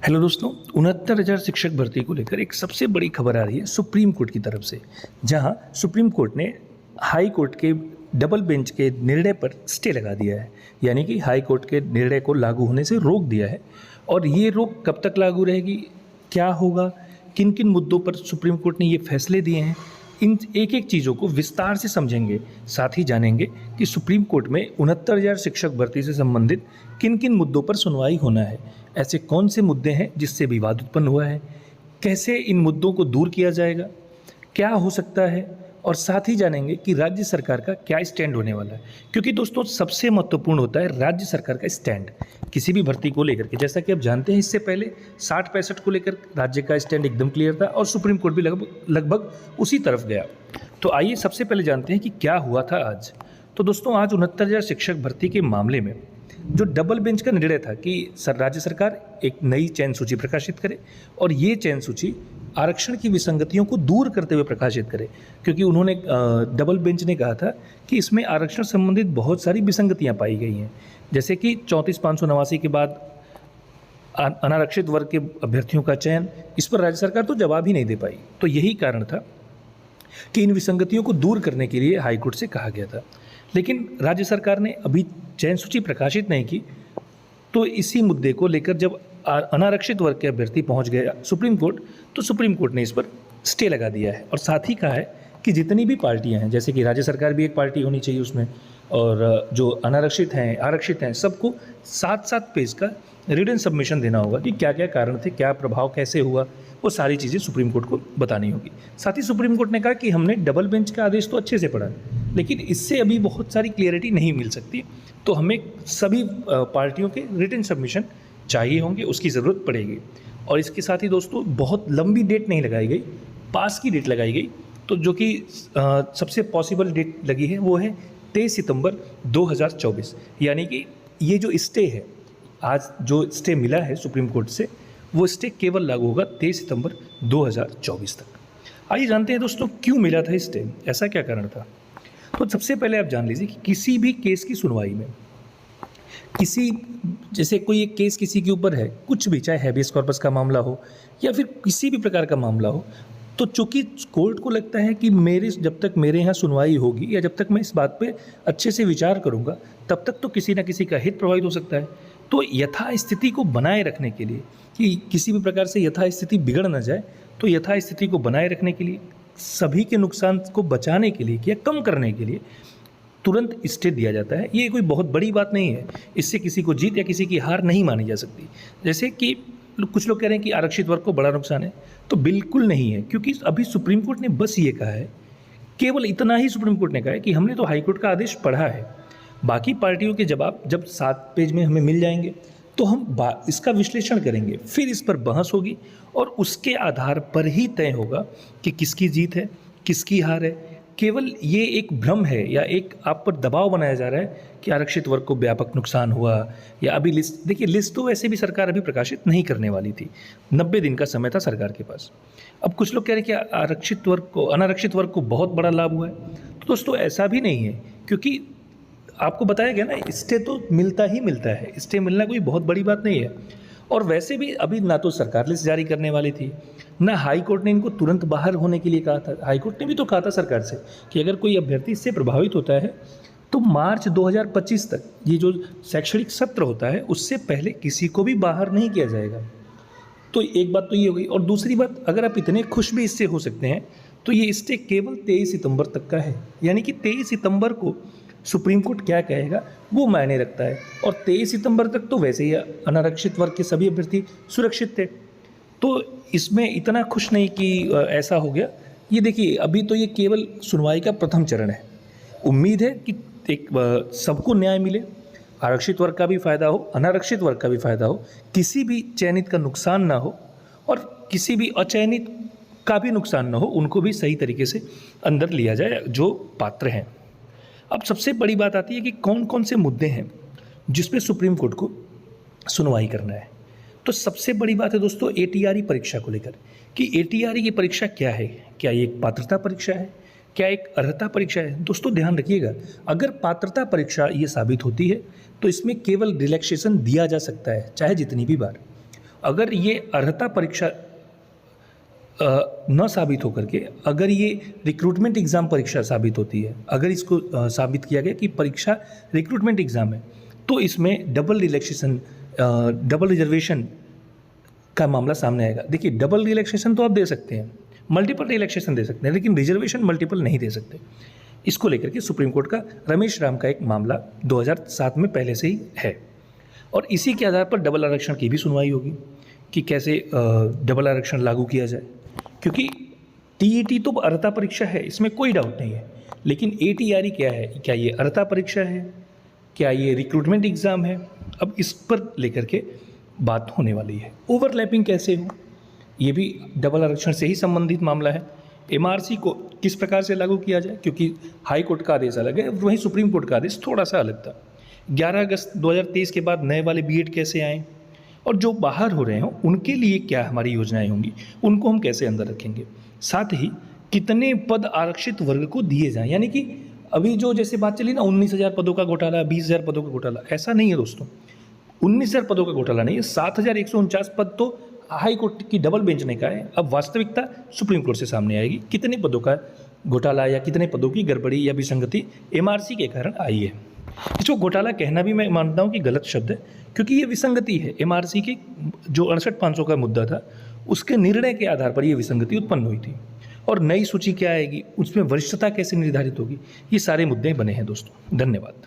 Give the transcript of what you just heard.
Hello दोस्तों, 69,000 शिक्षक भर्ती को लेकर एक सबसे बड़ी खबर आ रही है सुप्रीम कोर्ट की तरफ से, जहां सुप्रीम कोर्ट ने हाई कोर्ट के डबल बेंच के निर्णय पर स्टे लगा दिया है। यानी कि हाई कोर्ट के निर्णय को लागू होने से रोक दिया है। और ये रोक कब तक लागू रहेगी, क्या होगा, किन किन मुद्दों पर सुप्रीम कोर्ट ने ये फैसले दिए हैं, इन एक एक चीज़ों को विस्तार से समझेंगे। साथ ही जानेंगे कि सुप्रीम कोर्ट में 69,000 शिक्षक भर्ती से संबंधित किन किन मुद्दों पर सुनवाई होना है, ऐसे कौन से मुद्दे हैं जिससे विवाद उत्पन्न हुआ है, कैसे इन मुद्दों को दूर किया जाएगा, क्या हो सकता है, और साथ ही जानेंगे कि राज्य सरकार का क्या स्टैंड होने वाला है। क्योंकि दोस्तों सबसे महत्वपूर्ण होता है राज्य सरकार का स्टैंड किसी भी भर्ती को लेकर के। जैसा कि आप जानते हैं, इससे पहले 60-65 को लेकर राज्य का स्टैंड एकदम क्लियर था और सुप्रीम कोर्ट भी लगभग उसी तरफ गया। तो आइए सबसे पहले जानते हैं कि क्या हुआ था आज। तो दोस्तों आज 69,000 शिक्षक भर्ती के मामले में जो डबल बेंच का निर्णय था कि राज्य सरकार एक नई चयन सूची प्रकाशित करे और ये चयन सूची आरक्षण की विसंगतियों को दूर करते हुए प्रकाशित करे। क्योंकि उन्होंने डबल बेंच ने कहा था कि इसमें आरक्षण संबंधित बहुत सारी विसंगतियां पाई गई हैं, जैसे कि 34,589 के बाद अनारक्षित वर्ग के अभ्यर्थियों का चयन, इस पर राज्य सरकार तो जवाब ही नहीं दे पाई। तो यही कारण था कि इन विसंगतियों को दूर करने के लिए हाईकोर्ट से कहा गया था। लेकिन राज्य सरकार ने अभी चयन सूची प्रकाशित नहीं की। तो इसी मुद्दे को लेकर जब अनारक्षित वर्ग के अभ्यर्थी पहुंच गया सुप्रीम कोर्ट, तो सुप्रीम कोर्ट ने इस पर स्टे लगा दिया है और साथ ही कहा है कि जितनी भी पार्टियां हैं, जैसे कि राज्य सरकार भी एक पार्टी होनी चाहिए उसमें, और जो अनारक्षित हैं, आरक्षित हैं, सबको 7-7 पेज का रिटन सबमिशन देना होगा कि क्या क्या कारण थे, क्या प्रभाव कैसे हुआ, वो सारी चीज़ें सुप्रीम कोर्ट को बतानी होगी। साथ ही सुप्रीम कोर्ट ने कहा कि हमने डबल बेंच का आदेश तो अच्छे से पढ़ा, लेकिन इससे अभी बहुत सारी क्लियरिटी नहीं मिल सकती, तो हमें सभी पार्टियों के रिटन सबमिशन चाहिए होंगे, उसकी ज़रूरत पड़ेगी। और इसके साथ ही दोस्तों बहुत लंबी डेट नहीं लगाई गई, पास की डेट लगाई गई। तो जो कि सबसे पॉसिबल डेट लगी है वो है 23 सितंबर 2024। यानी कि ये जो स्टे है, आज जो स्टे मिला है सुप्रीम कोर्ट से, वो स्टे केवल लागू होगा 23 सितंबर 2024 तक। आइए जानते हैं दोस्तों क्यों मिला था स्टे, ऐसा क्या कारण था। तो सबसे पहले आप जान लीजिए कि किसी भी केस की सुनवाई में, जैसे कोई एक केस किसी के ऊपर है, कुछ भी, चाहे हैबियस कॉर्पस का मामला हो या फिर किसी भी प्रकार का मामला हो, तो चूंकि कोर्ट को लगता है कि जब तक मेरे यहाँ सुनवाई होगी या जब तक मैं इस बात पे अच्छे से विचार करूँगा, तब तक तो किसी ना किसी का हित प्रभावित हो सकता है। तो यथास्थिति को बनाए रखने के लिए, कि किसी भी प्रकार से यथास्थिति बिगड़ ना जाए, तो यथास्थिति को बनाए रखने के लिए, सभी के नुकसान को बचाने के लिए या कम करने के लिए तुरंत स्टे दिया जाता है। ये कोई बहुत बड़ी बात नहीं है, इससे किसी को जीत या किसी की हार नहीं मानी जा सकती। जैसे कि कुछ लोग कह रहे हैं कि आरक्षित वर्ग को बड़ा नुकसान है, तो बिल्कुल नहीं है। क्योंकि अभी सुप्रीम कोर्ट ने बस ये कहा है, केवल इतना ही सुप्रीम कोर्ट ने कहा है कि हमने तो हाई कोर्ट का आदेश पढ़ा है, बाकी पार्टियों के जवाब जब 7 पेज में हमें मिल जाएंगे तो हम इसका विश्लेषण करेंगे, फिर इस पर बहस होगी और उसके आधार पर ही तय होगा कि किसकी जीत है, किसकी हार है। केवल ये एक भ्रम है या एक आप पर दबाव बनाया जा रहा है कि आरक्षित वर्ग को व्यापक नुकसान हुआ, या अभी लिस्ट, देखिए लिस्ट तो वैसे भी सरकार अभी प्रकाशित नहीं करने वाली थी, 90 दिन का समय था सरकार के पास। अब कुछ लोग कह रहे हैं कि अनारक्षित वर्ग को बहुत बड़ा लाभ हुआ है। तो दोस्तों ऐसा भी नहीं है, क्योंकि आपको बताया गया ना, स्टे तो मिलता ही मिलता है, स्टे मिलना कोई बहुत बड़ी बात नहीं है। और वैसे भी अभी ना तो सरकार लिस्ट जारी करने वाली थी, ना हाई कोर्ट ने इनको तुरंत बाहर होने के लिए कहा था। हाई कोर्ट ने भी तो कहा था सरकार से कि अगर कोई अभ्यर्थी इससे प्रभावित होता है तो मार्च 2025 तक ये जो शैक्षणिक सत्र होता है उससे पहले किसी को भी बाहर नहीं किया जाएगा। तो एक बात तो ये हो गई। और दूसरी बात, अगर आप इतने खुश भी इससे हो सकते हैं तो ये स्टे केवल 23 सितंबर तक का है। यानी कि 23 सितंबर को सुप्रीम कोर्ट क्या कहेगा वो मायने रखता है। और 23 सितंबर तक तो वैसे ही अनारक्षित वर्ग के सभी अभ्यर्थी सुरक्षित थे, तो इसमें इतना खुश नहीं कि ऐसा हो गया। ये देखिए, अभी तो ये केवल सुनवाई का प्रथम चरण है। उम्मीद है कि एक सबको न्याय मिले, आरक्षित वर्ग का भी फ़ायदा हो, अनारक्षित वर्ग का भी फ़ायदा हो, किसी भी चयनित का नुकसान ना हो और किसी भी अचयनित का भी नुकसान ना हो, उनको भी सही तरीके से अंदर लिया जाए जो पात्र हैं। अब सबसे बड़ी बात आती है कि कौन कौन से मुद्दे हैं जिसपे सुप्रीम कोर्ट को सुनवाई करना है। तो सबसे बड़ी बात है दोस्तों ATRE परीक्षा को लेकर, कि ATRE की परीक्षा क्या है, क्या ये एक पात्रता परीक्षा है, क्या एक अर्हता परीक्षा है। दोस्तों ध्यान रखिएगा, अगर पात्रता परीक्षा ये साबित होती है तो इसमें केवल रिलैक्सेशन दिया जा सकता है, चाहे जितनी भी बार। अगर ये अर्हता परीक्षा न साबित होकर के अगर ये रिक्रूटमेंट एग्ज़ाम परीक्षा साबित होती है, अगर इसको साबित किया गया कि परीक्षा रिक्रूटमेंट एग्ज़ाम है, तो इसमें डबल रिजर्वेशन का मामला सामने आएगा। देखिए, डबल रिलैक्सेशन तो आप दे सकते हैं, मल्टीपल रिलैक्सेशन दे सकते हैं, लेकिन रिजर्वेशन मल्टीपल नहीं दे सकते। इसको लेकर के सुप्रीम कोर्ट का रमेश राम का एक मामला 2007 में पहले से ही है, और इसी के आधार पर डबल आरक्षण की भी सुनवाई होगी कि कैसे डबल आरक्षण लागू किया जाए, क्योंकि टीईटी तो अर्हता परीक्षा है, इसमें कोई डाउट नहीं है, लेकिन एटीआरई क्या है, क्या ये अर्हता परीक्षा है, क्या ये रिक्रूटमेंट एग्ज़ाम है, अब इस पर लेकर के बात होने वाली है। ओवरलैपिंग कैसे हो, ये भी डबल आरक्षण से ही संबंधित मामला है। एमआरसी को किस प्रकार से लागू किया जाए, क्योंकि हाई कोर्ट का आदेश अलग है, वहीं सुप्रीम कोर्ट का आदेश थोड़ा सा अलग था। 11 अगस्त 2023 के बाद नए वाले बीएड कैसे आएँ, और जो बाहर हो रहे हों उनके लिए क्या हमारी योजनाएं होंगी, उनको हम कैसे अंदर रखेंगे, साथ ही कितने पद आरक्षित वर्ग को दिए जाएं। यानी कि अभी जो जैसे बात चली ना 19,000 पदों का घोटाला, 20,000 पदों का घोटाला, ऐसा नहीं है दोस्तों। 19,000 पदों का घोटाला नहीं है, 7,149 पद तो हाई कोर्ट की डबल बेंच ने कहा है। अब वास्तविकता सुप्रीम कोर्ट से सामने आएगी, कितने पदों का घोटाला या कितने पदों की गड़बड़ी या विसंगति एमआरसी के कारण आई है। इसको घोटाला कहना भी मैं मानता हूँ कि गलत शब्द है, क्योंकि ये विसंगति है। एमआरसी के जो 68,500 का मुद्दा था, उसके निर्णय के आधार पर ये विसंगति उत्पन्न हुई थी। और नई सूची क्या आएगी, उसमें वरिष्ठता कैसे निर्धारित होगी, ये सारे मुद्दे बने हैं दोस्तों। धन्यवाद।